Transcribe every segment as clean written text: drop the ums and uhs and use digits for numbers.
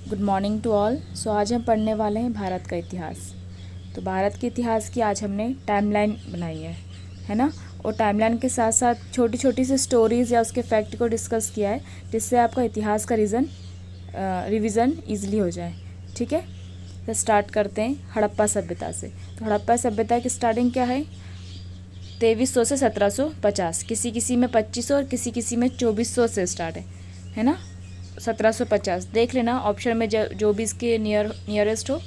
Good morning to all. So आज हम पढ़ने वाले हैं भारत का इतिहास। तो भारत के इतिहास की आज हमने टाइमलाइन बनाई है ना। और टाइमलाइन के साथ साथ छोटी छोटी सी स्टोरीज़ या उसके फैक्ट को डिस्कस किया है, जिससे आपका इतिहास का रिवीजन ईजिली हो जाए। ठीक है, तो स्टार्ट करते हैं हड़प्पा सभ्यता से। तो हड़प्पा सभ्यता की स्टार्टिंग क्या है? 2300 से 1750। किसी किसी में 2500 और किसी किसी में 2400 से स्टार्ट है ना। 1750 देख लेना, ऑप्शन में जो भी इसके नियरेस्ट हो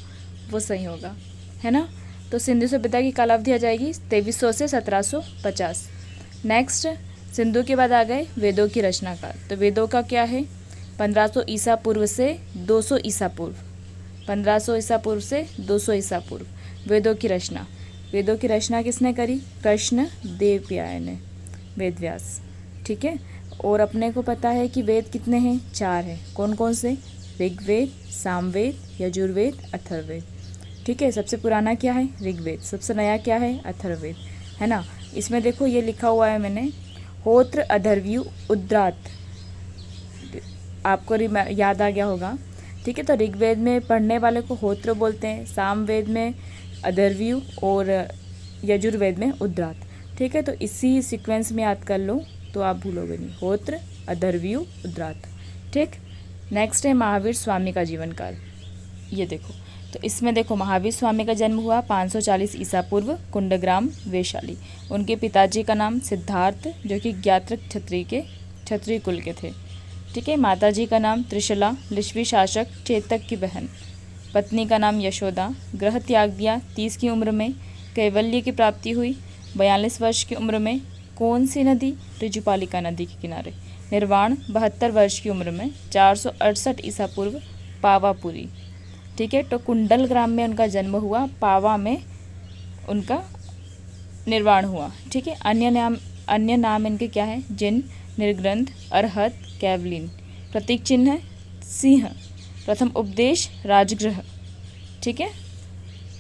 वो सही होगा, है ना। तो सिंधु सभ्यता की कालावधि आ जाएगी 2300 से 1750। नेक्स्ट, सिंधु के बाद आ गए वेदों की रचना काल। तो वेदों का क्या है? 1500 ईसा पूर्व से 200 ईसा पूर्व। 1500 ईसा पूर्व से 200 ईसा पूर्व वेदों की रचना। वेदों की रचना किसने करी? कृष्ण देव पियाय ने, वेद व्यास। ठीक है। और अपने को पता है कि वेद कितने हैं? 4 हैं। कौन कौन से? ऋग्वेद, सामवेद, यजुर्वेद, अथर्ववेद। ठीक है। सबसे पुराना क्या है? ऋग्वेद। सबसे नया क्या है? अथर्ववेद, है ना। इसमें देखो ये लिखा हुआ है मैंने, होत्र, अधर्व्यू, उद्रात। आपको याद आ गया होगा। ठीक है। तो ऋग्वेद में पढ़ने वाले को होत्र बोलते हैं, सामवेद में अधर्व्यू और यजुर्वेद में उद्रात। ठीक है। तो इसी सीक्वेंस में याद कर लो तो आप भूलोगे नहीं। होत्र, अधर्व्यू, उद्रात। ठीक। नेक्स्ट है महावीर स्वामी का जीवन काल। ये देखो, तो इसमें देखो महावीर स्वामी का जन्म हुआ 540 ईसा पूर्व, कुंडग्राम, वैशाली। उनके पिताजी का नाम सिद्धार्थ, जो कि ज्ञात्रक क्षत्रिय कुल के थे। ठीक है। माताजी का नाम त्रिशला, लिच्छवी शासक चेतक की बहन। पत्नी का नाम यशोदा। ग्रह त्याग दिया 30 की उम्र में। कैवल्य की प्राप्ति हुई 42 वर्ष की उम्र में। कौन सी नदी? ऋजुपालिका नदी के किनारे। निर्वाण 72 वर्ष की उम्र में। 468 ईसा पूर्व, पावापुरी। ठीक है। तो कुंडल ग्राम में उनका जन्म हुआ, पावा में उनका निर्वाण हुआ। ठीक है। अन्य नाम इनके क्या है? जिन, निर्ग्रंथ, अरहत, कैवलिन। प्रतीक चिन्ह है सिंह। प्रथम उपदेश राजगृह। ठीक है।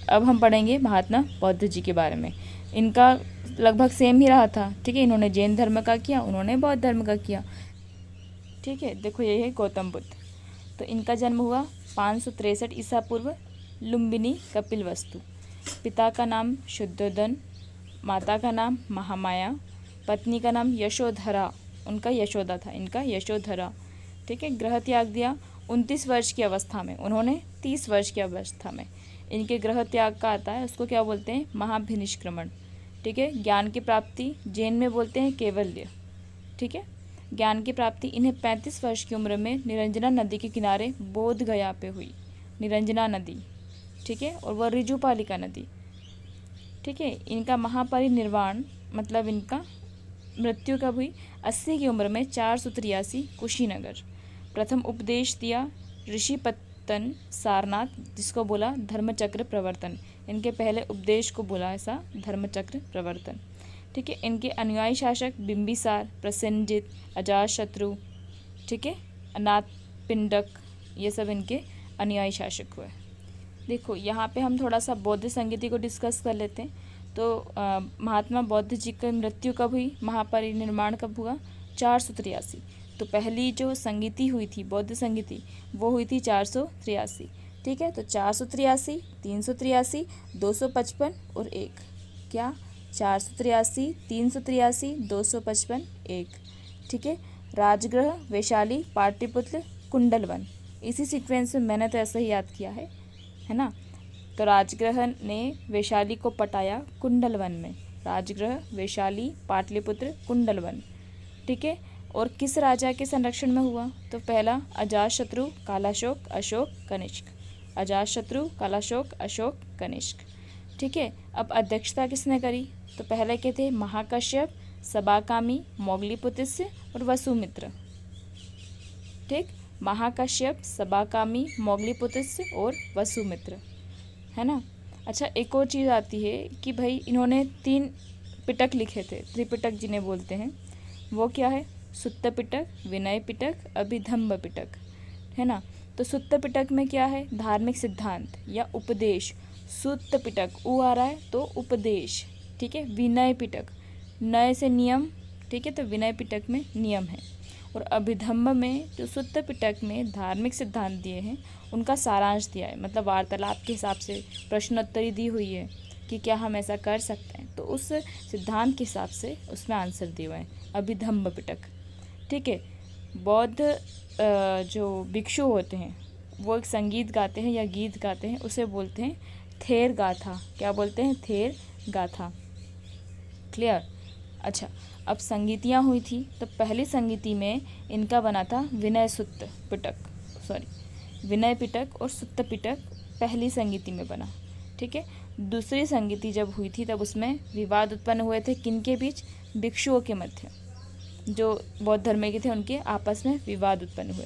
अब हम पढ़ेंगे महात्मा बौद्ध जी के बारे में। इनका लगभग सेम ही रहा था। ठीक है। इन्होंने जैन धर्म का किया, उन्होंने बौद्ध धर्म का किया। ठीक है। देखो ये है गौतम बुद्ध। तो इनका जन्म हुआ 563 ईसा पूर्व, लुम्बिनी, कपिलवस्तु। पिता का नाम शुद्धोदन, माता का नाम महामाया, पत्नी का नाम यशोधरा। उनका यशोदा था, इनका यशोधरा। ठीक है। ग्रह त्याग दिया 29 वर्ष की अवस्था में, उन्होंने 30 वर्ष की अवस्था में। इनके ग्रह त्याग का आता है, उसको क्या बोलते हैं? महाभिनिष्क्रमण। ठीक है। ज्ञान की प्राप्ति जैन में बोलते हैं कैवल्य। ठीक है। ज्ञान की प्राप्ति इन्हें 35 वर्ष की उम्र में निरंजना नदी के किनारे बोध गया पे हुई। निरंजना नदी। ठीक है। और वह ऋजुपालिका नदी। ठीक है। इनका महापरिनिर्वाण मतलब इनका मृत्यु कब हुई? 80 की उम्र में, 483, कुशीनगर। प्रथम उपदेश दिया ऋषिपत्तन सारनाथ, जिसको बोला धर्मचक्र प्रवर्तन। इनके पहले उपदेश को बोला ऐसा धर्मचक्र प्रवर्तन। ठीक है। इनके अनुयायी शासक बिंबिसार, प्रसेनजित, अजातशत्रु। ठीक है। अनाथपिंडक, ये सब इनके अनुयायी शासक हुए। देखो यहाँ पे हम थोड़ा सा बौद्ध संगीति को डिस्कस कर लेते हैं। तो महात्मा बौद्ध जी की मृत्यु कब हुई? महापरिनिर्वाण कब हुआ? 483। तो पहली जो संगीति हुई थी, बौद्ध संगीति, वो हुई थी 483। ठीक है। तो 483, 383, 255 और 1। क्या? 483, 383, 255, 1। ठीक है। राजगृह, वैशाली, पाटलिपुत्र, कुंडलवन। इसी सीक्वेंस में मैंने तो ऐसा ही याद किया है ना। तो राजगृह ने वैशाली को पटाया कुंडलवन में। राजगृह, वैशाली, पाटलिपुत्र, कुंडलवन। ठीक है। और किस राजा के संरक्षण में हुआ? तो पहला अजातशत्रु, कालाशोक, अशोक, कनिष्क। अजातशत्रु, कालाशोक, अशोक, कनिष्क। ठीक है। अब अध्यक्षता किसने करी? तो पहले के थे महाकश्यप, सबाकामी, मोगलीपुतिस्य और वसुमित्र। ठीक। महाकश्यप, सबाकामी, मोगलीपुतिस्य और वसुमित्र, है ना। अच्छा, एक और चीज़ आती है कि भाई इन्होंने 3 पिटक लिखे थे, त्रिपिटक जिन्हें बोलते हैं। वो क्या है? सुत्त पिटक, विनय पिटक, अभिधम्म पिटक, है ना। तो सुत्त पिटक में क्या है? धार्मिक सिद्धांत या उपदेश। सुत्त पिटक, ऊ आ रहा है तो उपदेश। ठीक है। विनय पिटक, नय से नियम। ठीक है। तो विनय पिटक में नियम है। और अभिधम्म में जो सुत्त पिटक में धार्मिक सिद्धांत दिए हैं उनका सारांश दिया है, मतलब वार्तालाप के हिसाब से प्रश्नोत्तरी दी हुई है कि क्या हम ऐसा कर सकते हैं, तो उस सिद्धांत के हिसाब से उसमें आंसर दिए हुए हैं अभिधम्म पिटक। ठीक है। बौद्ध जो भिक्षु होते हैं वो एक संगीत गाते हैं या गीत गाते हैं, उसे बोलते हैं थेर गाथा। क्या बोलते हैं? थेर गाथा। क्लियर। अच्छा, अब संगीतियाँ हुई थी, तो पहली संगीति में इनका बना था विनय सुत्त पिटक, विनय पिटक और सुत्त पिटक पहली संगीति में बना। ठीक है। दूसरी संगीति जब हुई थी तब उसमें विवाद उत्पन्न हुए थे, किनके बीच? भिक्षुओं के मध्य, जो बौद्ध धर्म के थे उनके आपस में विवाद उत्पन्न हुए।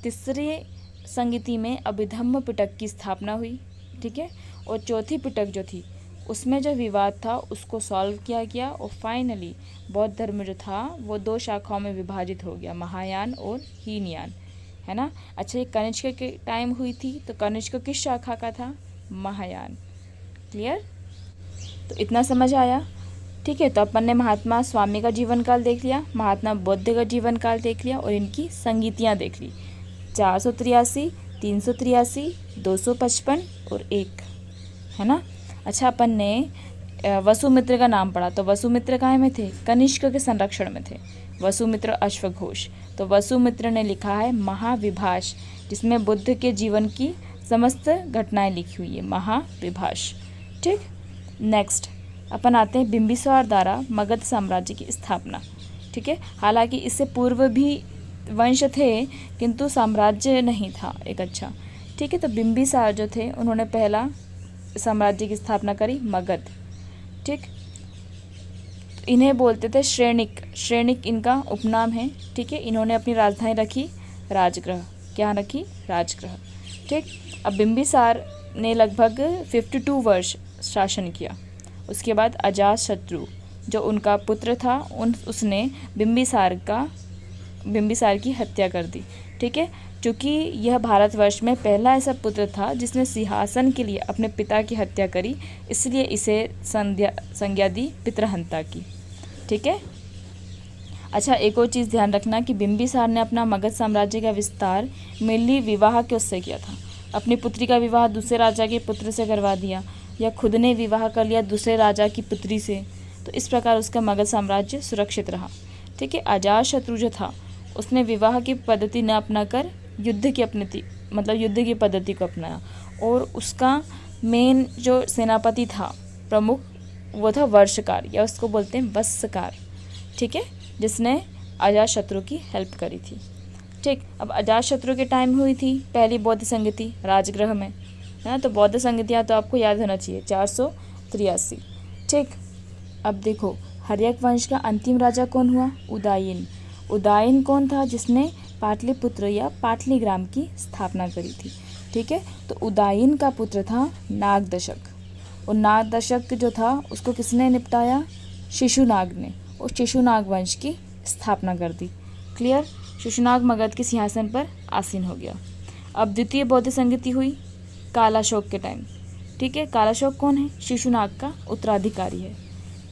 तीसरी संगीति में अभिधम्म पिटक की स्थापना हुई। ठीक है। और चौथी पिटक जो थी उसमें जो विवाद था उसको सॉल्व किया गया और फाइनली बौद्ध धर्म जो था वो 2 शाखाओं में विभाजित हो गया, महायान और हीनयान, है ना। अच्छा, ये कनिष्क के टाइम हुई थी, तो कनिष्क किस शाखा का था? महायान। क्लियर। तो इतना समझ आया। ठीक है। तो अपन ने महात्मा स्वामी का जीवन काल देख लिया, महात्मा बुद्ध का जीवन काल देख लिया और इनकी संगीतियाँ देख ली। 483, 383, 255 और 1, है ना। अच्छा, अपन ने वसुमित्र का नाम पढ़ा, तो वसुमित्र काहे में थे? कनिष्क के संरक्षण में थे। वसुमित्र अश्वघोष। तो वसुमित्र ने लिखा है महाविभाष, जिसमें बुद्ध के जीवन की समस्त घटनाएं लिखी हुई है, महाविभाष। ठीक। नेक्स्ट अपन आते हैं बिंबिसार द्वारा मगध साम्राज्य की स्थापना। ठीक है। हालांकि इससे पूर्व भी वंश थे किंतु साम्राज्य नहीं था एक अच्छा। ठीक है। तो बिंबिसार जो थे उन्होंने पहला साम्राज्य की स्थापना करी, मगध। ठीक। इन्हें बोलते थे श्रेणिक, श्रेणिक इनका उपनाम है। ठीक है। इन्होंने अपनी राजधानी रखी राजगृह। क्या रखी? राजगृह। ठीक। अब बिंबिसार ने लगभग 52 वर्ष शासन किया। उसके बाद अजातशत्रु जो उनका पुत्र था उसने बिंबिसार की हत्या कर दी। ठीक है। चूँकि यह भारतवर्ष में पहला ऐसा पुत्र था जिसने सिंहासन के लिए अपने पिता की हत्या करी, इसलिए इसे संज्ञा दी पितृहंता की। ठीक है। अच्छा, एक और चीज़ ध्यान रखना कि बिंबिसार ने अपना मगध साम्राज्य का विस्तार मिली विवाह के उससे किया था। अपनी पुत्री का विवाह दूसरे राजा के पुत्र से करवा दिया या खुद ने विवाह कर लिया दूसरे राजा की पुत्री से, तो इस प्रकार उसका मगध साम्राज्य सुरक्षित रहा। ठीक है। अजातशत्रु जो था उसने विवाह की पद्धति न अपनाकर युद्ध की पद्धति को अपनाया और उसका मेन जो सेनापति था प्रमुख वो था वर्षकार या उसको बोलते हैं वत्सकार। ठीक है। जिसने अजातशत्रु की हेल्प करी थी। ठीक। अब अजातशत्रु के टाइम हुई थी पहली बौद्ध संगति राजगृह में, है ना। तो बौद्ध संगतियाँ तो आपको याद होना चाहिए 483। ठीक। अब देखो हर्यक वंश का अंतिम राजा कौन हुआ? उदयन। उदयन कौन था? जिसने पाटलिपुत्र या पाटलीग्राम की स्थापना करी थी। ठीक है। तो उदयन का पुत्र था नागदशक और नागदशक जो था उसको किसने निपटाया? शिशुनाग ने, और शिशुनाग वंश की स्थापना कर दी। क्लियर। शिशुनाग मगध के सिंहासन पर आसीन हो गया। अब द्वितीय बौद्ध संगति हुई कालाशोक के टाइम। ठीक है। कालाशोक कौन है? शिशुनाग का उत्तराधिकारी है।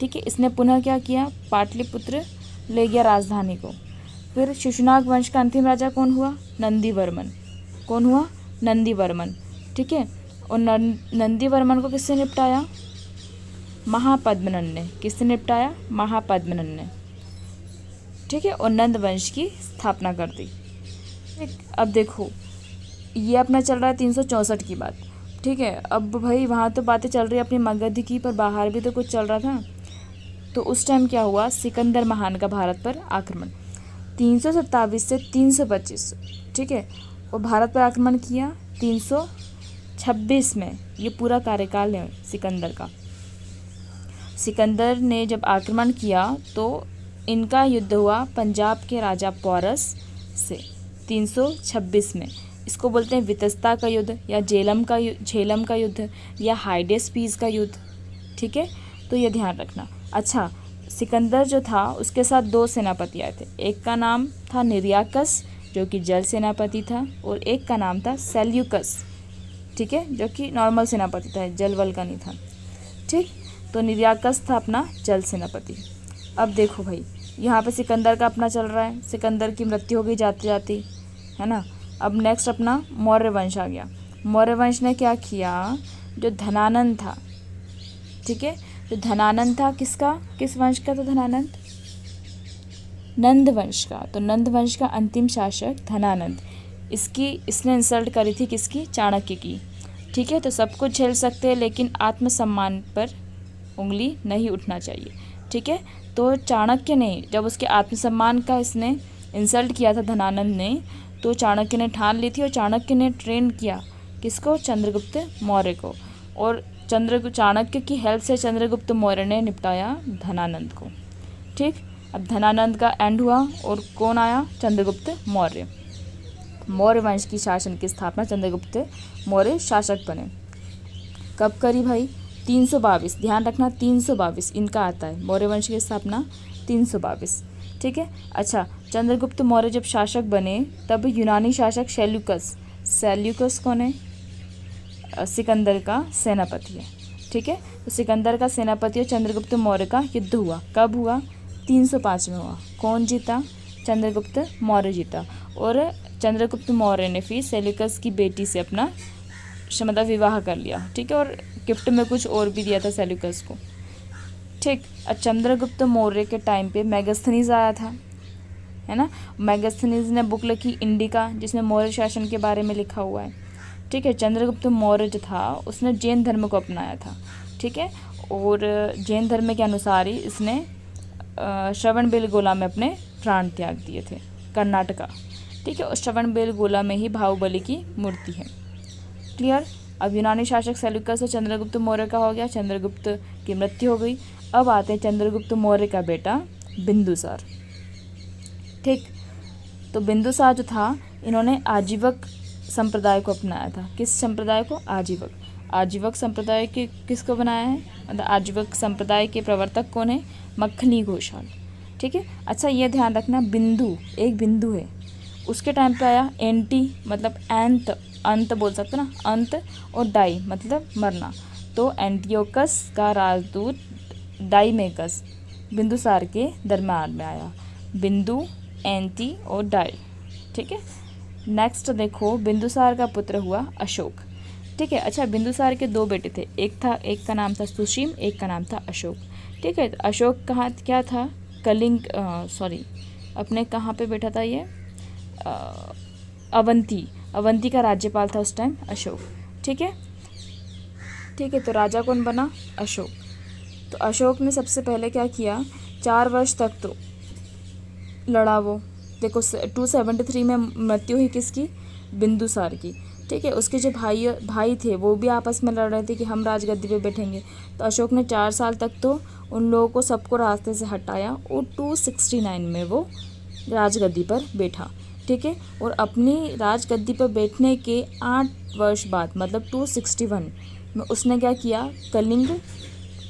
ठीक है। इसने पुनः क्या किया? पाटलिपुत्र ले गया राजधानी को। फिर शिशुनाग वंश का अंतिम राजा कौन हुआ? नंदीवर्मन। कौन हुआ? नंदीवर्मन। ठीक है। और नंदीवर्मन को किससे निपटाया? महापद्मनन ने। किससे निपटाया? महापद्मनन ने। ठीक है। और नंद वंश की स्थापना कर दी। ठीक। अब देखो ये अपना चल रहा है 364 की बात। ठीक है। अब भाई वहाँ तो बातें चल रही है अपनी मगध की, पर बाहर भी तो कुछ चल रहा था। तो उस टाइम क्या हुआ? सिकंदर महान का भारत पर आक्रमण 327 से 325। ठीक है। और भारत पर आक्रमण किया 326 में। ये पूरा कार्यकाल है सिकंदर का। सिकंदर ने जब आक्रमण किया तो इनका युद्ध हुआ पंजाब के राजा पोरस से 326 में। इसको बोलते हैं वितस्ता का युद्ध या झेलम का युद्ध या हाइडेस्पीस का युद्ध। ठीक है। तो ये ध्यान रखना। अच्छा, सिकंदर जो था उसके साथ 2 सेनापति आए थे। एक का नाम था निर्याकस जो कि जल सेनापति था और एक का नाम था सेल्यूकस। ठीक है। जो कि नॉर्मल सेनापति था, जल वल का नहीं था। ठीक। तो निर्याकस था अपना जल सेनापति। अब देखो भाई यहाँ पे सिकंदर का अपना चल रहा है, सिकंदर की मृत्यु हो गई जाती जाती, है ना। अब नेक्स्ट अपना मौर्य वंश आ गया। मौर्य वंश ने क्या किया, जो धनानंद था, ठीक है, जो धनानंद था किसका, किस वंश का था धनानंद, नंद वंश का। तो नंद वंश का अंतिम शासक धनानंद, इसने इंसल्ट करी थी किसकी, चाणक्य की, ठीक है। तो सब कुछ झेल सकते हैं लेकिन आत्मसम्मान पर उंगली नहीं उठना चाहिए, ठीक है। तो चाणक्य ने जब उसके आत्मसम्मान का इसने इंसल्ट किया था धनानंद ने, तो चाणक्य ने ठान ली थी और चाणक्य ने ट्रेन किया किसको, चंद्रगुप्त मौर्य को। और चाणक्य की हेल्प से चंद्रगुप्त मौर्य ने निपटाया धनानंद को, ठीक। अब धनानंद का एंड हुआ और कौन आया, चंद्रगुप्त मौर्य। मौर्य वंश की शासन की स्थापना चंद्रगुप्त मौर्य शासक बने। कब करी भाई, 322, ध्यान रखना 322 इनका आता है, मौर्य वंश की स्थापना 322, ठीक है। अच्छा, चंद्रगुप्त मौर्य जब शासक बने तब यूनानी शासक सेल्यूकस कौन है, सिकंदर का सेनापति है, ठीक है। तो सिकंदर का सेनापति और चंद्रगुप्त मौर्य का युद्ध हुआ, कब हुआ, 305 में हुआ। कौन जीता, चंद्रगुप्त मौर्य जीता। और चंद्रगुप्त मौर्य ने फिर सेल्यूकस की बेटी से अपना मतलब विवाह कर लिया, ठीक है। और गिफ्ट में कुछ और भी दिया था सेल्यूकस को, ठीक। चंद्रगुप्त मौर्य के टाइम पे मेगास्थनीज आया था, है ना। मेगास्थनीज ने बुक लिखी इंडिका, जिसमें मौर्य शासन के बारे में लिखा हुआ है, ठीक है। चंद्रगुप्त मौर्य जो था उसने जैन धर्म को अपनाया था, ठीक है। और जैन धर्म के अनुसार ही इसने श्रवणबेलगोला में अपने प्राण त्याग दिए थे, कर्नाटका, ठीक है। और श्रवणबेलगोला में ही बाहुबली की मूर्ति है, क्लियर। अब यूनानी शासक सेल्यूकस और चंद्रगुप्त मौर्य का हो गया, चंद्रगुप्त की मृत्यु हो गई। अब आते हैं चंद्रगुप्त मौर्य का बेटा बिंदुसार, ठीक। तो बिंदुसार जो था, इन्होंने आजीवक संप्रदाय को अपनाया था। किस संप्रदाय को, आजीवक संप्रदाय के किसको बनाया है, मतलब आजीवक संप्रदाय के प्रवर्तक कौन है, मक्खनी घोषाल, ठीक है। अच्छा, ये ध्यान रखना, बिंदु एक बिंदु है, उसके टाइम पे आया एंटी मतलब अंत बोल सकते ना, अंत, और डाई मतलब मरना। तो एंटियोकस का राजदूत डाईमेकस बिंदुसार के दरम्यान में आया, बिंदु, एंटी और डाई, ठीक है। नेक्स्ट देखो, बिंदुसार का पुत्र हुआ अशोक, ठीक है। अच्छा, बिंदुसार के दो बेटे थे, एक का नाम था सुशीम, एक का नाम था अशोक, ठीक है। तो अशोक कहाँ क्या था, कलिंग अपने कहाँ पे बैठा था ये, अवंती का राज्यपाल था उस टाइम अशोक, ठीक है, ठीक है। तो राजा कौन बना, अशोक। तो अशोक ने सबसे पहले क्या किया, 4 वर्ष तक तो लड़ा वो, देखो 273 में मृत्यु हुई किसकी, बिंदुसार की, ठीक है। उसके जो भाई थे वो भी आपस में लड़ रहे थे कि हम राजगद्दी पे बैठेंगे। तो अशोक ने 4 साल तक तो उन लोगों को सबको रास्ते से हटाया और 269 में वो राजगद्दी पर बैठा, ठीक है। और अपनी राजगद्दी पर बैठने के 8 वर्ष बाद मतलब 261 में उसने क्या किया, कलिंग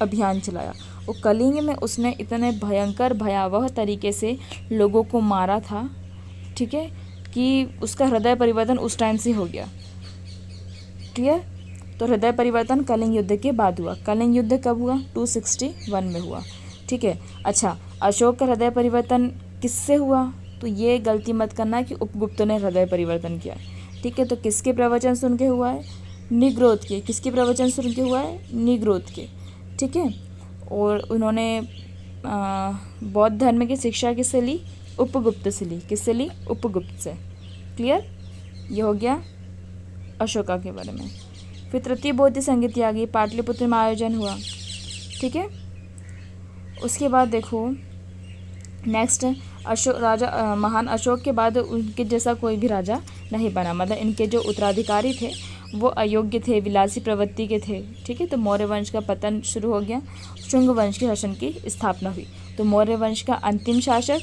अभियान चलाया। और कलिंग में उसने इतने भयंकर भयावह तरीके से लोगों को मारा था, ठीक है, कि उसका हृदय परिवर्तन उस टाइम से हो गया, क्लियर। तो हृदय परिवर्तन कलिंग युद्ध के बाद हुआ। कलिंग युद्ध कब हुआ, 261 में हुआ, ठीक है। अच्छा, अशोक का हृदय परिवर्तन किससे हुआ, तो ये गलती मत करना कि उपगुप्त ने हृदय परिवर्तन किया, ठीक है। तो किसके प्रवचन सुन के हुआ है, निग्रोध के, किसके प्रवचन सुन के हुआ है, निग्रोध के, ठीक है। और उन्होंने बौद्ध धर्म की शिक्षा किससे ली, उपगुप्त से ली, किससे ली, उपगुप्त से, क्लियर। ये हो गया अशोका के बारे में। फिर तृतीय बौद्ध संगीति आ गई, पाटलिपुत्र में आयोजन हुआ, ठीक है। उसके बाद देखो नेक्स्ट राजा महान अशोक के बाद उनके जैसा कोई भी राजा नहीं बना, मतलब इनके जो उत्तराधिकारी थे वो अयोग्य थे, विलासी प्रवृत्ति के थे, ठीक है। तो मौर्य वंश का पतन शुरू हो गया, शुंग वंश के शासन की स्थापना हुई। तो मौर्य वंश का अंतिम शासक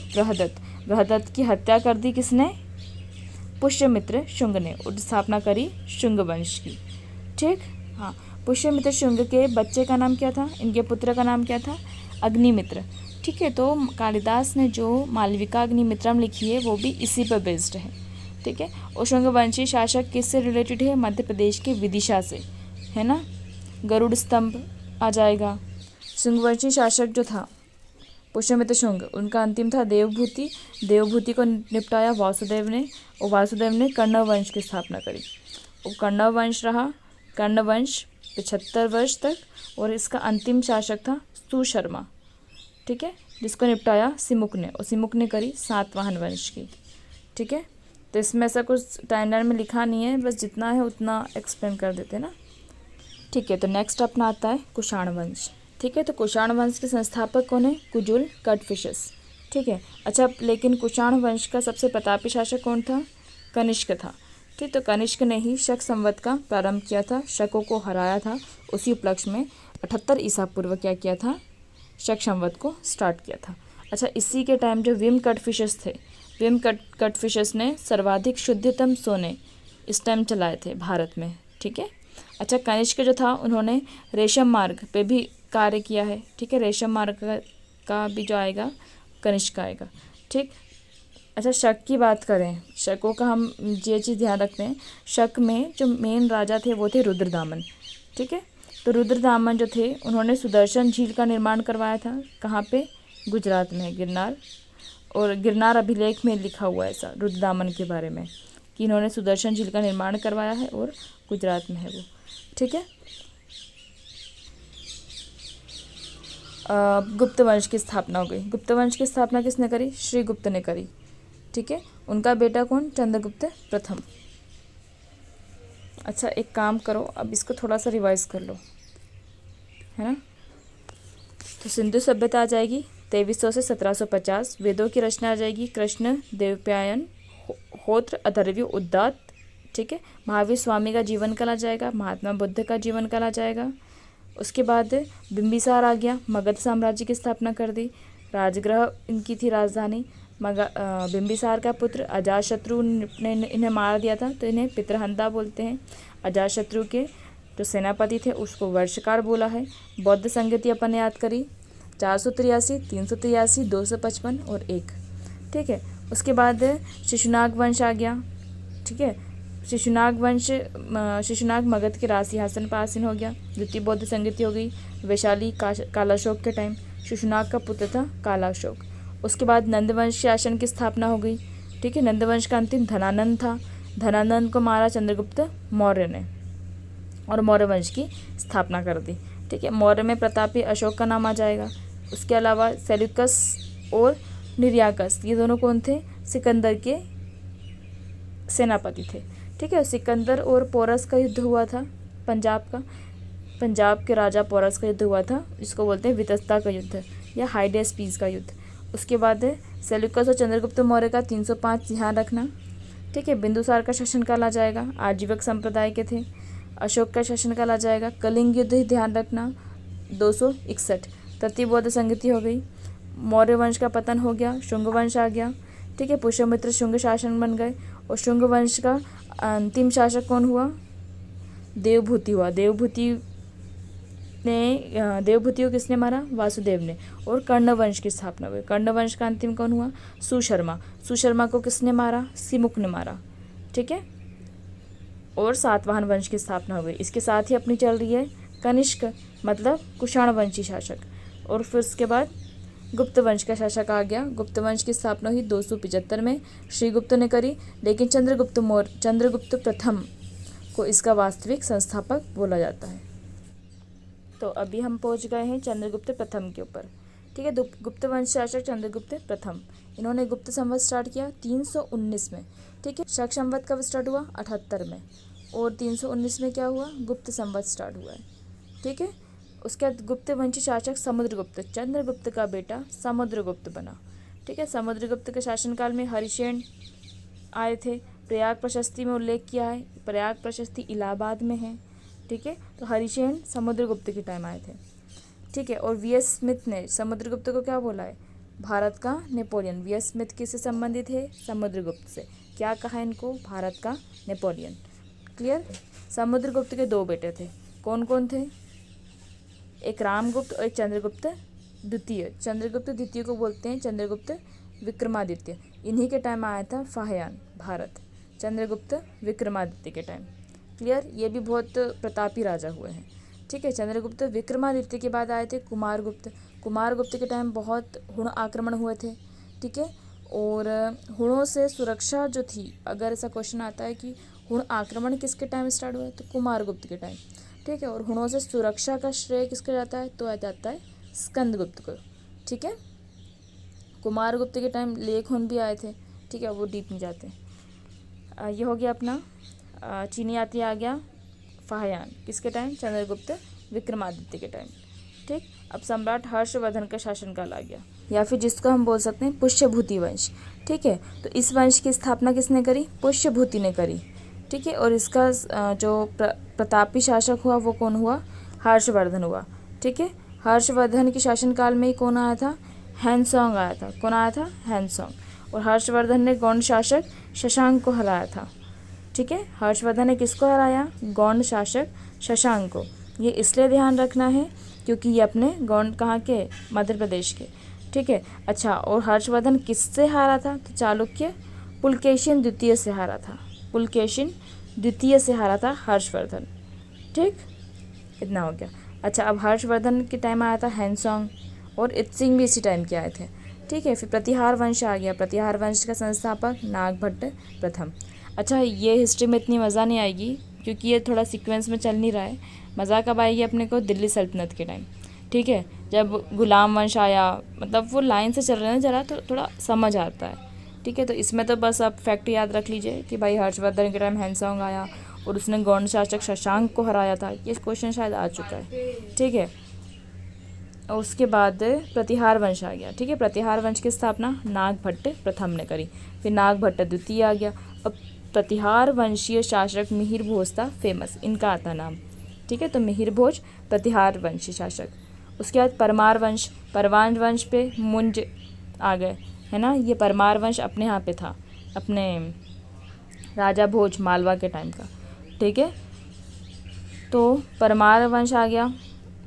बृहदत्त की हत्या कर दी किसने, पुष्यमित्र शुंग ने, और स्थापना करी शुंग वंश की, ठीक। हाँ, पुष्यमित्र शुंग के बच्चे का नाम क्या था, इनके पुत्र का नाम क्या था, अग्निमित्र, ठीक है। तो कालिदास ने जो मालविका अग्निमित्रम लिखी है वो भी इसी पर बेस्ड है, ठीक है। और शुंग वंशी शासक किससे रिलेटेड है, मध्य प्रदेश के विदिशा से, है ना। गरुड़ स्तंभ आ जाएगा। शुंग वंशी शासक जो था पुष्यमित्र शुंग, उनका अंतिम था देवभूति। देवभूति को निपटाया वासुदेव ने, और वासुदेव ने कण्व वंश की स्थापना करी। वो कण्व वंश रहा, कण्व वंश 75 वर्ष तक, और इसका अंतिम शासक था सुशर्मा, ठीक है, जिसको निपटाया सिमुक ने, और सिमुक ने करी सातवाहन वंश की, ठीक है। तो इसमें ऐसा कुछ टाइमलाइन में लिखा नहीं है, बस जितना है उतना एक्सप्लेन कर देते हैं ना, ठीक है। तो नेक्स्ट अपना आता है कुषाण वंश, ठीक है। तो कुषाण वंश के संस्थापक कौन है? कुजुल कटफिशस, ठीक है। अच्छा, लेकिन कुषाण वंश का सबसे प्रतापी शासक कौन था? कनिष्क था, ठीक। तो कनिष्क ने ही शक संवत का प्रारंभ किया था, शकों को हराया था। उसी उपलक्ष्य में 78 ईसा पूर्व क्या किया था? शक संवत को स्टार्ट किया था। अच्छा, इसी के टाइम जो विम कटफिशस थे, विम कटफिशस ने सर्वाधिक शुद्धतम सोने इस टाइम चलाए थे भारत में, ठीक है। अच्छा, कनिष्क जो था उन्होंने रेशम मार्ग पे भी कार्य किया है, ठीक है। रेशम मार्ग का भी जो आएगा कनिष्क आएगा, ठीक। अच्छा, शक की बात करें, शकों का हम ये चीज़ ध्यान रखते हैं, शक में जो मेन राजा थे वो थे रुद्रदामन, ठीक है। तो रुद्रदामन जो थे उन्होंने सुदर्शन झील का निर्माण करवाया था। कहाँ पे? गुजरात में, गिरनार। और गिरनार अभिलेख में लिखा हुआ है ऐसा रुद्रदामन के बारे में कि इन्होंने सुदर्शन झील का निर्माण करवाया है, और गुजरात में है वो, ठीक है। गुप्त वंश की स्थापना हो गई। गुप्त वंश की स्थापना किसने करी? श्री गुप्त ने करी, ठीक है। उनका बेटा कौन? चंद्रगुप्त प्रथम। अच्छा, एक काम करो, अब इसको थोड़ा सा रिवाइज कर लो, है ना। तो सिंधु सभ्यता आ जाएगी 2300 से 1750। वेदों की रचना आ जाएगी कृष्ण देवपायन, होत्र, अथर्वणीय, उद्दात, ठीक है। महावीर स्वामी का जीवन काल आ जाएगा, महात्मा बुद्ध का जीवन काल आ जाएगा। उसके बाद बिंबिसार आ गया, मगध साम्राज्य की स्थापना कर दी। राजगृह इनकी थी राजधानी। बिंबिसार का पुत्र अजातशत्रु ने इन्हें मार दिया था, तो इन्हें पितृहंता बोलते हैं। अजातशत्रु के जो सेनापति थे उसको वर्षकार बोला है। बौद्ध संगति अपन ने याद करी 483, 383, 255 और 1, ठीक है। उसके बाद शिशुनाग वंश आ गया, ठीक है। शिशुनाग मगध के राज सिंहासन पर आसीन हो गया। द्वितीय बौद्ध संगति हो गई वैशाली कालाशोक के टाइम। शिशुनाग का पुत्र था कालाशोक। उसके बाद नंदवंश शासन की स्थापना हो गई, ठीक है। नंदवंश का अंतिम धनानंद था। धनानंद को मारा चंद्रगुप्त मौर्य ने, और मौर्य वंश की स्थापना कर दी, ठीक है। मौर्य में प्रतापी अशोक का नाम आ जाएगा। उसके अलावा सेल्यूकस और निर्याकस, ये दोनों कौन थे? सिकंदर के सेनापति थे, ठीक है। सिकंदर और पोरस का युद्ध हुआ था, पंजाब के राजा पोरस का युद्ध हुआ था, जिसको बोलते हैं वितस्ता का युद्ध या हाइडेस्पीस का युद्ध। उसके बाद सेल्यूकस और चंद्रगुप्त मौर्य का 305 ध्यान रखना, ठीक है। बिंदुसार का शासनकाल आ जाएगा, आजीवक संप्रदाय के थे। अशोक का शासनकाल आ जाएगा, कलिंग युद्ध ही ध्यान रखना 261। तृतीय बौद्ध संगति हो गई, मौर्य वंश का पतन हो गया, शुंग वंश आ गया, ठीक है। पुष्यमित्र शुंग शासन बन गए, और शुंग वंश का अंतिम शासक कौन हुआ? देवभूति हुआ। देवभूति को किसने मारा? वासुदेव ने। और कर्ण वंश की स्थापना हुई। कर्ण वंश का अंतिम कौन हुआ? सुशर्मा को किसने मारा? सिमुक ने मारा, ठीक है। और सातवाहन वंश की स्थापना हो गई। इसके साथ ही अपनी चल रही है कनिष्क, मतलब कुषाण वंशी शासक। और फिर उसके बाद गुप्त वंश का शासक आ गया। गुप्त वंश की स्थापना हुई 275 में, श्रीगुप्त ने करी, लेकिन चंद्रगुप्त प्रथम को इसका वास्तविक संस्थापक बोला जाता है। तो अभी हम पहुंच गए हैं चंद्रगुप्त प्रथम के ऊपर, ठीक है। गुप्त वंश शासक चंद्रगुप्त प्रथम, इन्होंने गुप्त संवत स्टार्ट किया 319 में, ठीक है। शक संवत कब स्टार्ट हुआ? 78 में। और 319 में क्या हुआ? गुप्त संवत स्टार्ट हुआ है, ठीक है। उसके बाद गुप्त वंशी शासक समुद्रगुप्त, चंद्रगुप्त का बेटा समुद्रगुप्त बना, ठीक है। समुद्रगुप्त के शासनकाल में हरिसेन आए थे। प्रयाग प्रशस्ति में उल्लेख किया है, प्रयाग प्रशस्ति इलाहाबाद में है, ठीक है। तो हरिसेन समुद्रगुप्त के टाइम आए थे, ठीक है। और वी.एस. स्मिथ ने समुद्रगुप्त को क्या बोला है? भारत का नेपोलियन। वी.एस. स्मिथ किससे संबंधित है? समुद्रगुप्त से। क्या कहा इनको? भारत का नेपोलियन। क्लियर। समुद्रगुप्त के 2 बेटे थे, कौन कौन थे? एक रामगुप्त और एक चंद्रगुप्त द्वितीय। चंद्रगुप्त द्वितीय को बोलते हैं चंद्रगुप्त विक्रमादित्य। इन्हीं के टाइम आया था फाहियान भारत, चंद्रगुप्त विक्रमादित्य के टाइम। क्लियर। ये भी बहुत प्रतापी राजा हुए हैं, ठीक है। चंद्रगुप्त विक्रमादित्य के बाद आए थे कुमारगुप्त। कुमारगुप्त के टाइम बहुत हुण आक्रमण हुए थे, ठीक है। और हुणों से सुरक्षा जो थी, अगर ऐसा क्वेश्चन आता है कि हुण आक्रमण किसके टाइम स्टार्ट हुआ, तो कुमारगुप्त के टाइम, ठीक है। और हुणों से सुरक्षा का श्रेय किसका जाता है, तो आ जाता है स्कंदगुप्त को, ठीक है। कुमारगुप्त के टाइम लेख हुण भी आए थे, ठीक है, वो डीप में जाते हैं। ये हो गया अपना चीनी यात्री आ गया फाहियान, किसके टाइम, चंद्रगुप्त विक्रमादित्य के टाइम, ठीक। अब सम्राट हर्षवर्धन का शासनकाल आ गया, या फिर जिसको हम बोल सकते हैं पुष्यभूति वंश, ठीक है। तो इस वंश की स्थापना किसने करी, पुष्यभूति ने करी, ठीक है। और इसका जो प्रतापी शासक हुआ वो कौन हुआ, हर्षवर्धन हुआ, ठीक है। हर्षवर्धन के शासनकाल में ही कौन आया था, हैनसोंग आया था। कौन आया था, हैनसोंग। और हर्षवर्धन ने गौंड शासक शशांक को हराया था, ठीक है। हर्षवर्धन ने किसको हराया, गौंड शासक शशांक को। ये इसलिए ध्यान रखना है क्योंकि ये अपने गौंड कहाँ के, मध्य प्रदेश के, ठीक है। अच्छा, और हर्षवर्धन किससे हारा था, तो चालुक्य पुलकेशिन द्वितीय से हारा था। पुलकेशिन द्वितीय से हारा था हर्षवर्धन, ठीक। इतना हो गया। अच्छा, अब हर्षवर्धन के टाइम आया था हैनसोंग, और इत्सिंग भी इसी टाइम के आए थे, ठीक है। फिर प्रतिहार वंश आ गया। प्रतिहार वंश का संस्थापक नागभट्ट प्रथम। अच्छा, ये हिस्ट्री में इतनी मज़ा नहीं आएगी क्योंकि ये थोड़ा सीक्वेंस में चल नहीं रहा है। मज़ा कब आएगी अपने को, दिल्ली सल्तनत के टाइम, ठीक है, जब गुलाम वंश आया। मतलब वो लाइन से चल रहे हैं जरा, तो थोड़ा समझ आता है, ठीक है। तो इसमें तो बस आप फैक्ट याद रख लीजिए कि भाई हर्षवर्धन के टाइम हैनसोंग आया और उसने गौंड शासक शशांक को हराया था। ये क्वेश्चन शायद आ चुका है, ठीक है। और उसके बाद प्रतिहार वंश आ गया, ठीक है। प्रतिहार वंश की स्थापना नागभट्ट प्रथम ने करी। फिर नागभट्ट द्वितीय आ गया। अब प्रतिहार वंशीय शासक मिहिर भोज था फेमस, इनका आता नाम, ठीक है। तो मिहिर भोज प्रतिहार वंशी शासक। उसके बाद परमार वंश, परमार वंश पे मुंज आ गए, है ना। ये परमार वंश अपने यहाँ पे था, अपने राजा भोज मालवा के टाइम का, ठीक है। तो परमार वंश आ गया।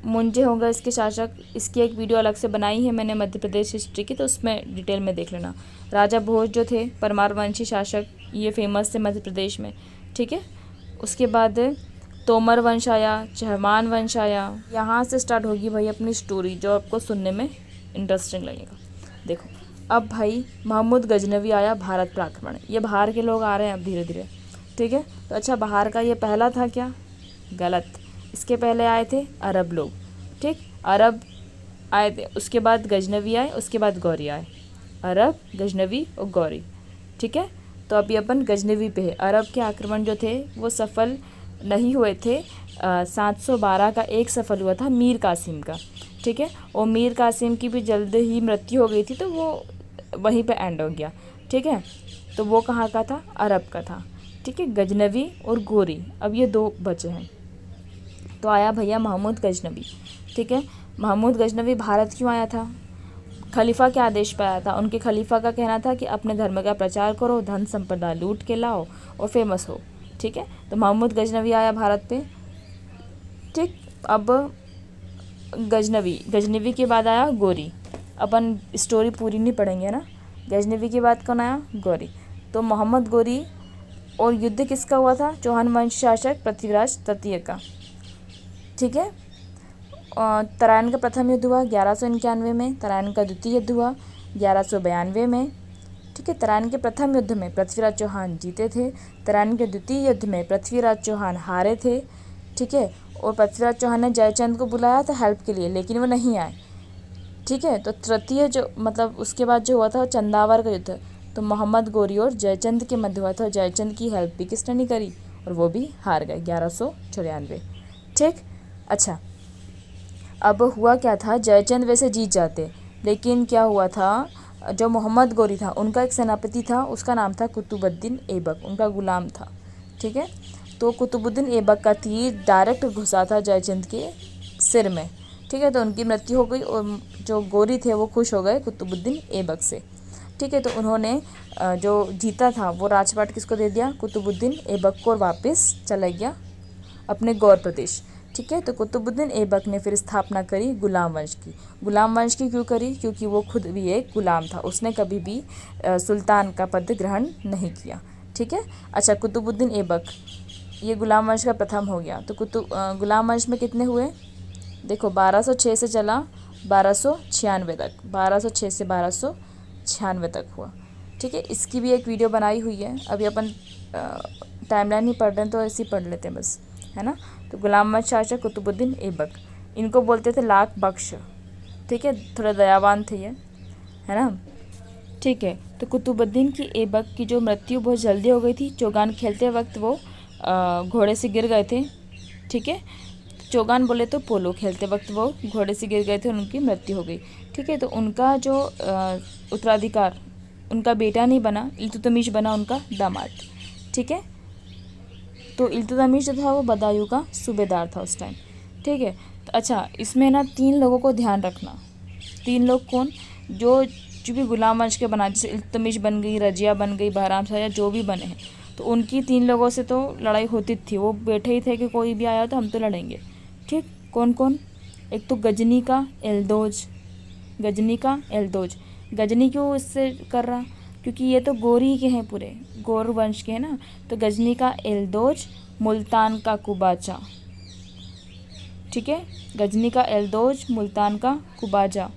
मुंजे होगा इसके शासक। इसकी एक वीडियो अलग से बनाई है मैंने मध्य प्रदेश हिस्ट्री की, तो उसमें डिटेल में देख लेना। राजा भोज जो थे परमार वंशी शासक, ये फेमस थे मध्य प्रदेश में, ठीक है। उसके बाद तोमर वंश आया, चहमान वंश आया। यहाँ से स्टार्ट होगी भाई अपनी स्टोरी, जो आपको सुनने में इंटरेस्टिंग लगेगा। देखो, अब भाई महमूद गजनवी आया भारत पर आक्रमण। ये बाहर के लोग आ रहे हैं अब धीरे धीरे, ठीक है। तो अच्छा, बाहर का ये पहला था क्या, गलत। इसके पहले आए थे अरब लोग, ठीक। अरब आए थे, उसके बाद गजनवी आए, उसके बाद गौरी आए। अरब, गजनवी और गौरी, ठीक है। तो अभी अपन गजनवी पे है। अरब के आक्रमण जो थे वो सफल नहीं हुए थे। 712 का एक सफल हुआ था मीर कासिम का, ठीक है। और मीर कासिम की भी जल्द ही मृत्यु हो गई थी, तो वो वहीं पे एंड हो गया, ठीक है। तो वो कहाँ का था, अरब का था, ठीक है। गजनवी और गोरी, अब ये दो बचे हैं। तो आया भैया महमूद गजनवी, ठीक है। महमूद गजनवी भारत क्यों आया था, खलीफा के आदेश पर आया था। उनके खलीफा का कहना था कि अपने धर्म का प्रचार करो, धन संपदा लूट के लाओ और फेमस हो, ठीक है। तो महमूद गजनवी आया भारत पे, ठीक। अब गजनवी के बाद आया गोरी। अपन स्टोरी पूरी नहीं पढ़ेंगे ना। गजनवी के बाद कौन आया, गोरी। तो मोहम्मद गोरी। और युद्ध किसका हुआ था, चौहान वंश शासक पृथ्वीराज तृतीय का, ठीक है। तराइन का प्रथम युद्ध हुआ 1191 में। तराइन का द्वितीय युद्ध हुआ 1192 में, ठीक है। तराइन के प्रथम युद्ध में पृथ्वीराज चौहान जीते थे। तराइन के द्वितीय युद्ध में पृथ्वीराज चौहान हारे थे, ठीक है। और पृथ्वीराज चौहान ने जयचंद को बुलाया था हेल्प के लिए, लेकिन वो नहीं आए, ठीक है। तो तृतीय जो मतलब उसके बाद जो हुआ था चंदावर का युद्ध, तो मोहम्मद गोरी और जयचंद के मध्य हुआ था। जयचंद की हेल्प भी किसने नहीं करी और वो भी हार गए 1194, ठीक। अच्छा, अब हुआ क्या था, जयचंद वैसे जीत जाते, लेकिन क्या हुआ था, जो मोहम्मद गोरी था उनका एक सेनापति था, उसका नाम था कुतुबुद्दीन ऐबक, उनका गुलाम था, ठीक है। तो कुतुबुद्दीन ऐबक का तीर डायरेक्ट घुसा था जयचंद के सिर में, ठीक है। तो उनकी मृत्यु हो गई और जो गोरी थे वो खुश हो गए कुतुबुद्दीन ऐबक से, ठीक है। तो उन्होंने जो जीता था वो राजपाट किसको दे दिया, कुतुबुद्दीन ऐबक को, और वापस चला गया अपने गौर प्रदेश, ठीक है। तो कुतुबुद्दीन ऐबक ने फिर स्थापना करी गुलाम वंश की। गुलाम वंश की क्यों करी, क्योंकि वो खुद भी एक गुलाम था, उसने कभी भी सुल्तान का पद ग्रहण नहीं किया, ठीक है। अच्छा, कुतुबुद्दीन ऐबक ये गुलाम वंश का प्रथम हो गया। तो गुलाम वंश में कितने हुए, देखो 1206 से चला 1296 तक, 1206 से 1296 तक हुआ। ठीक है, इसकी भी एक वीडियो बनाई हुई है। अभी अपन टाइमलाइन नहीं पढ़ रहे हैं तो ऐसे ही पढ़ लेते हैं बस, है ना। तो गुलाम अहमद शाह कुतुबुद्दीन ऐबक, इनको बोलते थे लाख बख्श। ठीक है, थोड़ा दयावान थे ये, है ना। ठीक है, तो कुतुबुद्दीन की ऐबक की जो मृत्यु बहुत जल्दी हो गई थी। चौगान खेलते वक्त वो घोड़े से गिर गए थे। ठीक है, चौगान बोले तो पोलो खेलते वक्त वो घोड़े से गिर गए थे, उनकी मृत्यु हो गई। ठीक है, तो उनका जो उत्तराधिकार उनका बेटा नहीं बना, इल्तुतमिश बना उनका दामाद। ठीक है, तो इल्तुतमिश जो था वो बदायूं का सूबेदार था उस टाइम। ठीक है, तो अच्छा, इसमें ना 3 लोगों को ध्यान रखना। 3 लोग कौन? जो भी गुलाम वंश के बना, जैसे इल्तुतमिश बन गई, रजिया बन गई, बहराम शाह, जो भी बने हैं, तो उनकी 3 लोगों से तो लड़ाई होती थी। वो बैठे ही थे कि कोई भी आया तो हम तो लड़ेंगे। ठीक, कौन कौन? एक तो गजनी का एल्दोज, गजनी का एल्दोज। गजनी क्यों इससे कर रहा? क्योंकि ये तो गोरी के हैं, पूरे गोर वंश के हैं ना। तो गजनी का एल्दोज, मुल्तान का कुबाचा। ठीक है, गजनी का एल्दोज, मुल्तान का कुबाजा,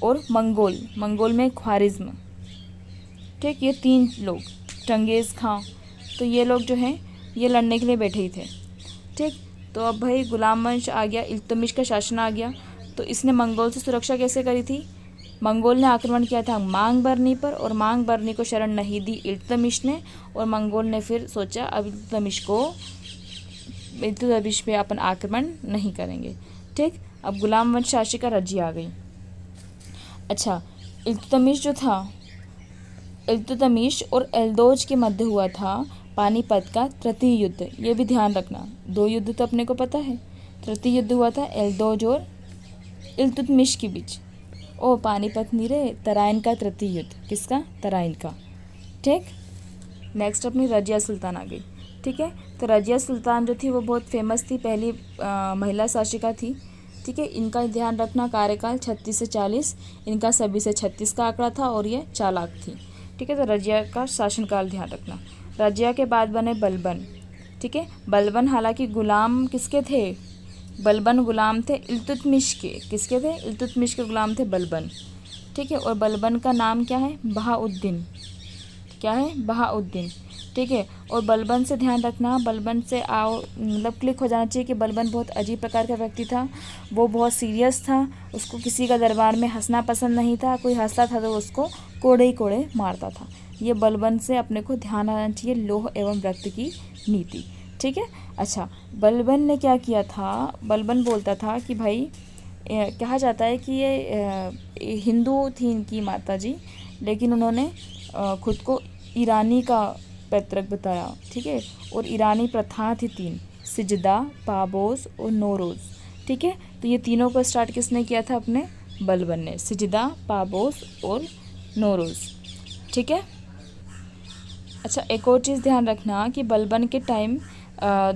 और मंगोल में ख्वारिज्म। ठीक, ये 3 लोग, चंगेज़ खां, तो ये लोग जो हैं ये लड़ने के लिए बैठे ही थे। ठीक, तो अब भाई गुलाम वंश आ गया, इल्तुतमिश का शासन आ गया, तो इसने मंगोल से सुरक्षा कैसे करी थी? मंगोल ने आक्रमण किया था मांग बरनी पर, और मांग बरनी को शरण नहीं दी इल्तुतमिश ने, और मंगोल ने फिर सोचा अब इल्तुतमिश पे अपन आक्रमण नहीं करेंगे। ठीक, अब गुलाम वंश शासिका रजिया आ गई। अच्छा, इल्तुतमिश जो था, इल्तुतमिश और एल्दोज के मध्य हुआ था पानीपत का तृतीय युद्ध। ये भी ध्यान रखना, 2 युद्ध तो अपने को पता है। तृतीय युद्ध हुआ था एल्दोज और इल्तुतमिश के बीच। ओ पानीपत नहीं रे, तराइन का तृतीय युद्ध। किसका? तराइन का। ठीक, नेक्स्ट अपनी रजिया सुल्तान आ गई। ठीक है, तो रजिया सुल्तान जो थी वो बहुत फेमस थी, पहली महिला शासिका थी। ठीक है, इनका ध्यान रखना, कार्यकाल 36 से 40, इनका सभी से 36 का आंकड़ा था, और ये चालाक थी। ठीक है, तो रजिया का शासनकाल ध्यान रखना। रजिया के बाद बने बलबन। ठीक है, बलबन हालांकि गुलाम किसके थे? बलबन गुलाम थे इल्तुतमिश के। किसके थे? इल्तुतमिश के गुलाम थे बलबन। ठीक है, और बलबन का नाम क्या है? बहाउद्दीन। क्या है? बहाउद्दीन। ठीक है, और बलबन से ध्यान रखना, बलबन से मतलब क्लिक हो जाना चाहिए कि बलबन बहुत अजीब प्रकार का व्यक्ति था। वो बहुत सीरियस था, उसको किसी का दरबार में हंसना पसंद नहीं था। कोई हंसता था तो उसको कोड़े ही कोड़े मारता था। ये बलबन से अपने को ध्यान आना चाहिए, लौह एवं रक्त की नीति। ठीक है, अच्छा, बलबन ने क्या किया था? बलबन बोलता था कि भाई कहा जाता है कि ये हिंदू थी इनकी माता जी, लेकिन उन्होंने खुद को ईरानी का पैतृक बताया। ठीक है, और ईरानी प्रथा थी 3, सिजदा, पाबोस और नौरोज़। ठीक है, तो ये तीनों को स्टार्ट किसने किया था? अपने बलबन ने, सिजदा, पाबोस और नौरोज़। ठीक है, अच्छा, एक और चीज़ ध्यान रखना कि बलबन के टाइम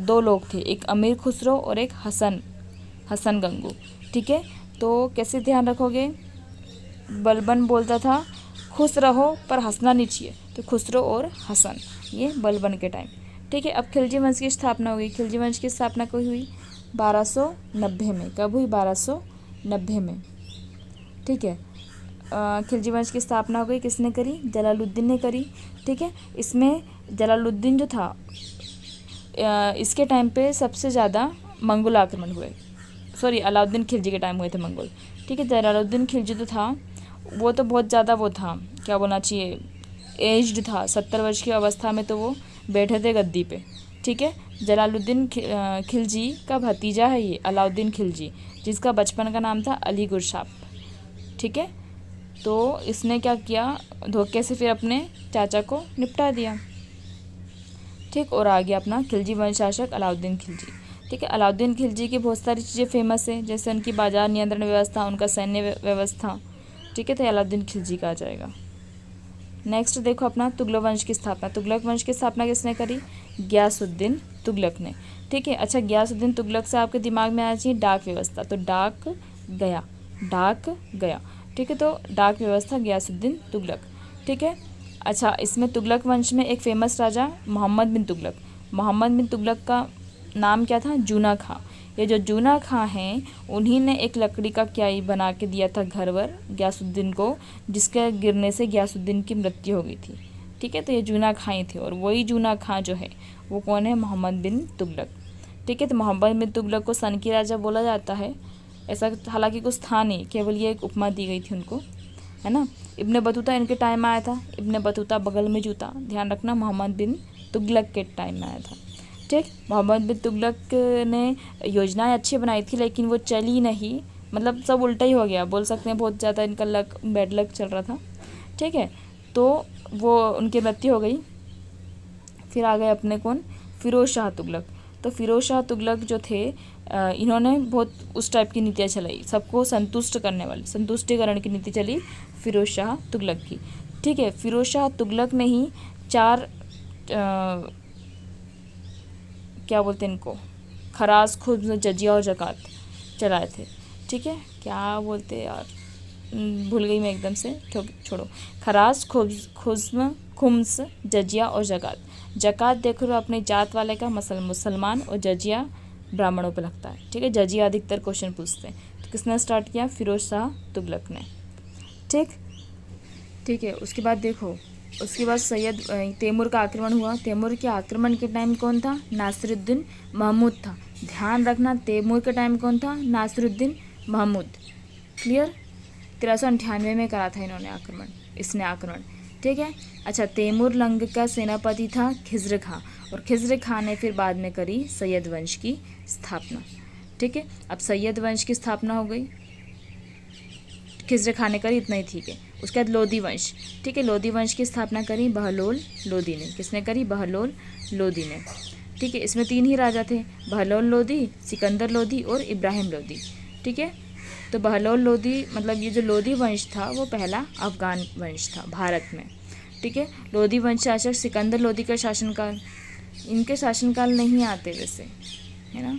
2 लोग थे, एक अमीर खुसरो और एक हसन गंगू। ठीक है, तो कैसे ध्यान रखोगे? बलबन बोलता था खुश रहो पर हंसना नहीं चाहिए, तो खुसरो और हसन, ये बलबन के टाइम। ठीक है, अब खिलजी वंश की स्थापना हुई। खिलजी वंश की स्थापना कब हुई? 1290 में। कब हुई? 1290 में। ठीक है, खिलजी वंश की स्थापना हो गई। किसने करी? जलालुद्दीन ने करी। ठीक है, इसमें जलालुद्दीन जो था, इसके टाइम पे सबसे ज़्यादा मंगोल आक्रमण हुए। सॉरी, अलाउद्दीन खिलजी के टाइम हुए थे मंगोल। ठीक है, जलालुद्दीन खिलजी जो था वो तो बहुत ज़्यादा वो था, क्या बोलना चाहिए, एज्ड था। 70 वर्ष की अवस्था में तो वो बैठे थे गद्दी पे। ठीक है, जलालुद्दीन खिलजी का भतीजा है ये अलाउद्दीन खिलजी, जिसका बचपन का नाम था अली गुरशाप। ठीक है, तो इसने क्या किया? धोखे से फिर अपने चाचा को निपटा दिया। ठीक, और आ गया अपना खिलजी वंश शासक अलाउद्दीन खिलजी। ठीक है, अलाउद्दीन खिलजी की बहुत सारी चीज़ें फेमस है, जैसे उनकी बाजार नियंत्रण व्यवस्था, उनका सैन्य व्यवस्था। ठीक है, तो अलाउद्दीन खिलजी का आ जाएगा। नेक्स्ट देखो अपना तुगलक वंश की स्थापना। तुगलक वंश की स्थापना किसने करी? गयासुद्दीन तुगलक ने। ठीक है, अच्छा, गयासुद्दीन तुगलक से आपके दिमाग में आना चाहिए डाक व्यवस्था, तो डाक गया। ठीक है, तो डाक व्यवस्था गयासुद्दीन तुगलक। ठीक है, अच्छा, इसमें तुगलक वंश में एक फेमस राजा मोहम्मद बिन तुगलक। मोहम्मद बिन तुगलक का नाम क्या था? जूना खां। ये जो जूना खां हैं उन्हीं ने एक लकड़ी का क्याई बना के दिया था घर वर गयासुद्दीन को, जिसके गिरने से गयासुद्दीन की मृत्यु हो गई थी। ठीक है, तो ये जूना खां ही थे और वही जूना खां जो है वो कौन है? मोहम्मद बिन तुगलक। ठीक है, तो मोहम्मद बिन तुगलक को सन की राजा बोला जाता है। ऐसा हालांकि कुछ था नहीं, केवल ये एक उपमा दी गई थी उनको, है ना। इब्ने बतूता इनके टाइम में आया था। इब्ने बतूता बगल में जूता, ध्यान रखना, मोहम्मद बिन तुगलक के टाइम में आया था। ठीक, मोहम्मद बिन तुगलक ने योजनाएं अच्छी बनाई थी लेकिन वो चली नहीं, मतलब सब उल्टा ही हो गया बोल सकते हैं, बहुत ज़्यादा इनका लक बैड लक चल रहा था। ठीक है, तो वो उनकी मृत्यु हो गई। फिर आ गए अपने कौन? फ़िरोज़ शाह तुगलक। तो फ़िरोज़ शाह तुगलक जो थे इन्होंने बहुत उस टाइप की नीतियाँ चलाई, सबको संतुष्ट करने वाली, संतुष्टिकरण की नीति चली फ़िरोज़ शाह तुगलक की। ठीक है, फ़िरोज़ शाह तुगलक ने ही 4 क्या बोलते हैं इनको, खराज, खुज्म, जजिया और ज़कात चलाए थे। ठीक है, क्या बोलते हैं यार, भूल गई मैं एकदम से, छोड़ो। खराज, खुज्म, खुम्स, जजिया और ज़कात। ज़कात देख लो अपने जात वाले का, मुसलमान, और जजिया ब्राह्मणों पे लगता है। ठीक है, जजिया अधिकतर क्वेश्चन पूछते हैं। तो किसने स्टार्ट किया? फ़िरोज़ शाह तुगलक ने। ठीक है, उसके बाद देखो, उसके बाद तैमूर का आक्रमण हुआ। तैमूर के आक्रमण के टाइम कौन था? नासिरुद्दीन महमूद था। ध्यान रखना, तैमूर के टाइम कौन था? नासिरुद्दीन महमूद। क्लियर? 1398 में करा था इसने आक्रमण। ठीक है, अच्छा, तैमूर लंग का सेनापति था खिज़्र खां, और खिज़्र खां ने फिर बाद में करी सैयद वंश की स्थापना। ठीक है, अब सैयद वंश की स्थापना हो गई, खिज़्र खां ने करी, इतना ही ठीक है। उसके बाद लोधी वंश। ठीक है, लोधी वंश की स्थापना करी बहलोल लोधी ने। किसने करी? बहलोल लोधी ने। ठीक है, इसमें 3 ही राजा थे, बहलोल लोधी, सिकंदर लोधी और इब्राहिम लोधी। ठीक है, तो बहलोल लोधी मतलब ये जो लोधी वंश था वो पहला अफगान वंश था भारत में। ठीक है, लोधी वंश शासक सिकंदर लोधी का शासनकाल, इनके शासनकाल नहीं आते वैसे, है ना,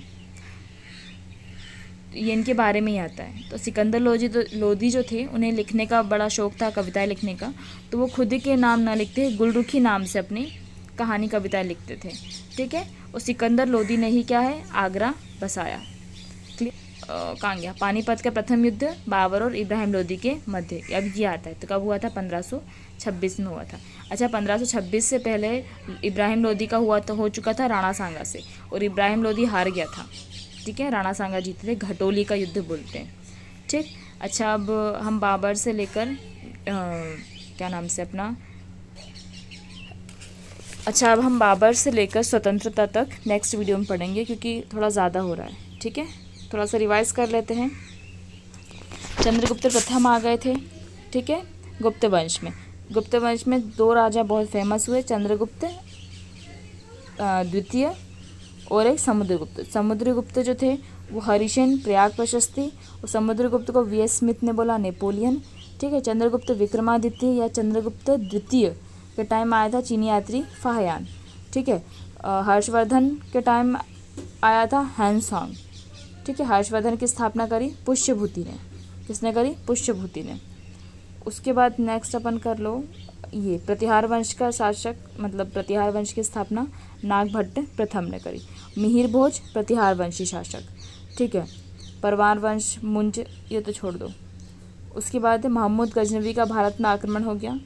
ये इनके बारे में ही आता है। तो सिकंदर लोधी जो थे उन्हें लिखने का बड़ा शौक था, कविताएं लिखने का, तो वो खुद के नाम ना लिखते, गुलरुखी नाम से अपनी कहानी कविताएं लिखते थे। ठीक है, और सिकंदर लोधी ने ही क्या है? आगरा बसाया। कहाँ गया? पानीपत का प्रथम युद्ध बाबर और इब्राहिम लोधी के मध्य, अब ये आता है। तो कब हुआ था? 1526 में हुआ था। अच्छा, 1526 से पहले इब्राहिम लोधी का हो चुका था राणा सांगा से, और इब्राहिम लोधी हार गया था। ठीक है, राणा सांगा जीते थे, घटोली का युद्ध बोलते हैं। ठीक, अच्छा, अब हम बाबर से लेकर क्या नाम से अपना, अच्छा, अब हम बाबर से लेकर स्वतंत्रता तक नेक्स्ट वीडियो में पढ़ेंगे, क्योंकि थोड़ा ज़्यादा हो रहा है। ठीक है, थोड़ा सा रिवाइज कर लेते हैं। चंद्रगुप्त प्रथम आ गए थे। ठीक है, गुप्त वंश में 2 राजा बहुत फेमस हुए, चंद्रगुप्त द्वितीय और एक समुद्रगुप्त। समुद्रगुप्त जो थे वो हरिशन प्रयाग प्रशस्ति, और समुद्रगुप्त को वी एस स्मिथ ने बोला नेपोलियन। ठीक है, चंद्रगुप्त विक्रमादित्य या चंद्रगुप्त द्वितीय के टाइम आया था चीनी यात्री फाहयान। ठीक है, हर्षवर्धन के टाइम आया था हैंसोंग। ठीक है, हर्षवर्धन की स्थापना करी पुष्यभूति ने। किसने करी? पुष्यभूति ने। उसके बाद नेक्स्ट अपन कर लो, ये प्रतिहार वंश का शासक, मतलब प्रतिहार वंश की स्थापना नागभट्ट प्रथम ने करी। मिहिर भोज प्रतिहार वंशी शासक। ठीक है, परवार वंश, मुंज, ये तो छोड़ दो। उसके बाद महमूद गजनवी का भारत में आक्रमण हो गया।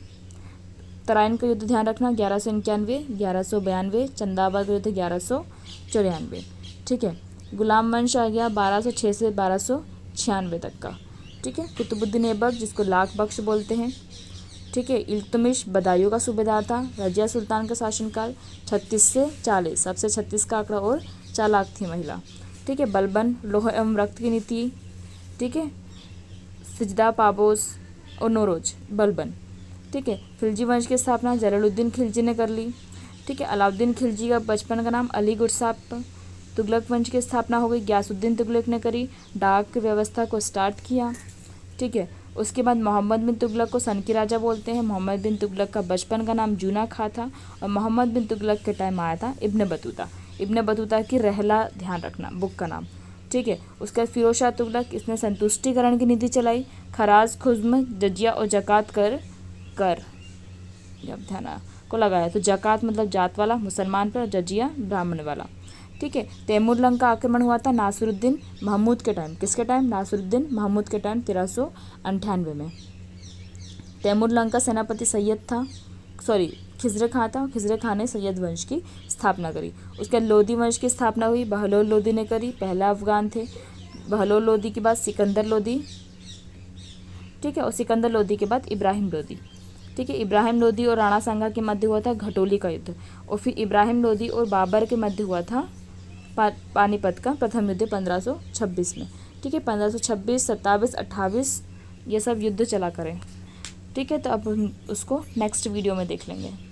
तराइन का युद्ध ध्यान रखना 1191, 1192, चंदावा का युद्ध 1194। ठीक है, गुलाम वंश आ गया 1206 से 1296 तक का। ठीक है, कुतुबुद्दीन ऐबक जिसको लाख बख्श बोलते हैं। ठीक है, इल्तुतमिश बदायूं का सूबेदार था। रजिया सुल्तान का शासनकाल 36 से 40, सबसे 36 का आंकड़ा, और चालाक थी महिला। ठीक है, बलबन लोह एवं रक्त की नीति। ठीक है, सिजदा पाबोस और नोरोज बलबन। ठीक है, खिलजी वंश की स्थापना जलालुद्दीन खिलजी ने कर ली। ठीक है, अलाउद्दीन खिलजी का बचपन का नाम अली गुरसाप। तुगलक वंश की स्थापना हो गई, गयासुद्दीन तुगलक ने करी, डाक व्यवस्था को स्टार्ट किया। ठीक है, उसके बाद मोहम्मद बिन तुगलक को सन की राजा बोलते हैं। मोहम्मद बिन तुगलक का बचपन का नाम जूना खां था, और मोहम्मद बिन तुगलक के टाइम आया था इब्न बतूता। इब्न बतूता की रहला ध्यान रखना, बुक का नाम। ठीक है, उसके बाद फ़िरोज़ शाह तुगलक, इसने संतुष्टिकरण की नीति चलाई। खराज, खुज्म, जजिया और ज़कात कर जब ध्यान को लगाया। तो ज़कात मतलब जात वाला मुसलमान पर, और जजिया ब्राह्मण वाला। ठीक है। तैमूर लंग का आक्रमण हुआ था नासिरुद्दीन महमूद के टाइम, किसके टाइम? नासिरुद्दीन महमूद के टाइम 1398 में। तैमूर लंग का सेनापति सैयद था, सॉरी खिजर खां था। खिजर खां ने सैयद वंश की स्थापना करी। उसके बाद लोदी वंश की स्थापना हुई, बहलोल लोदी ने करी, पहला अफगान थे। बहलोल लोदी के बाद सिकंदर लोदी, ठीक है, और सिकंदर लोदी के बाद इब्राहिम लोदी, ठीक है। इब्राहिम लोदी और राणा सांगा के मध्य हुआ था घटोली का युद्ध, और फिर इब्राहिम लोदी और बाबर के मध्य हुआ था पानीपत का प्रथम युद्ध 1526 में, ठीक है। 1526, 27, 28 ये सब युद्ध चला करें, ठीक है। तो अब हम उसको नेक्स्ट वीडियो में देख लेंगे।